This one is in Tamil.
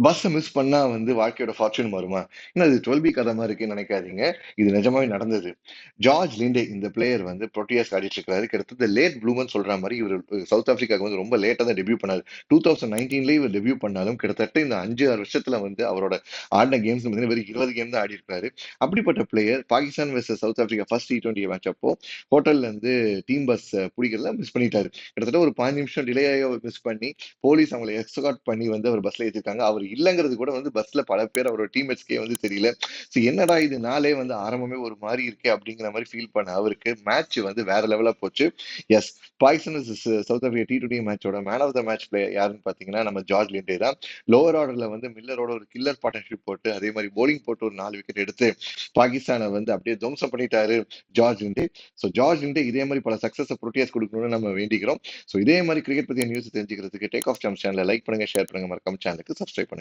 பஸ்ஸ மிஸ் பண்ணா வாழ்க்கையோட ஃபார்ச்சூன் மாறுமா? ஏன்னா இது 12 கதை மாரி இருக்குன்னு நெனைக்காதீங்க. இது நிஜமாவே நடந்தது. ஜார்ஜ் லிண்டே இந்த பிளேயர் புரோட்டியாஸ்க்கு ஆடிட்டு இருக்காரு. கிட்டத்தட்ட லேட் ப்ளூமர்ன்னு சொல்ற மாரி இவரு சவுத் ஆப்பிரிக்காவுக்கு ரொம்ப லேட்டா தான் டெபியூட் பண்ணாரு. 2019லயே இவர் டெபியூட் பண்ணாலும் கிட்டத்தட்ட இந்த 5, 6 வருஷத்துல அவரோட ஆடின கேம்ஸ் பார்த்தீங்கன்னா வெறும் 20 கேம் தான் ஆடியிருக்காரு. அப்படிப்பட்ட player Pakistan versus south Africa first T20 match அப்போ ஹோட்டல்ல டீம் பஸ் புடிக்கிறத மிஸ் பண்ணிட்டாரு. கிட்டத்தட்ட ஒரு 15 நிமிஷம் டிலே ஆகி அவர் மிஸ் பண்ணி போலீஸ் அவங்கள எஸ்கார்ட் பண்ணி அவர் பஸ்ல ஏத்திருக்காங்க. அவர் இல்லங்கிறது கூட பஸ்ல பல பேர் அவரோட டீம்மேட்ஸ்க்கே தெரியல. சோ என்னடா இது நாளே ஆரம்பமே ஒரு மாரி இருக்கே அப்படிங்கிற மாரி ஃபீல் பண்ண அவருக்கு மேட்ச் வேற லெவலா போச்சு. Yes, Pakistan vs South Africa T20 மேட்சோட man of the match player யாருன்னு பாத்தீங்கன்னா நம்ம ஜார்ஜ் லிண்டே தான். லோவர் ஆர்டர்ல மில்லரோட ஒரு கில்லர் பார்ட்னர்ஷிப் போட்டு அதே மாதிரி போலிங் போட்டு ஒரு 4 விக்கெட் எடுத்து பாகிஸ்தானை அப்படியே துவம்சம் பண்ணிட்டாரு ஜார்ஜ் லிண்டே. ஸோ ஜார்ஜ் லிண்டே இதே மாதிரி பல சக்சஸ் ப்ரோட்டியாஸ் கொடுக்கணும்னு நம்ம வேண்டிக்கிறோம். ஸோ இதே மாதிரி கிரிக்கெட் பத்திய நியூஸ் தெரிஞ்சுக்கிறதுக்கு டேக் ஆஃப் சாம்ஸ் சேனலை லைக் பண்ணுங்க, ஷேர் பண்ணுங்க, மறக்காம சேனலுக்கு சப்ஸ்கிரைப் பண்ணுங்க.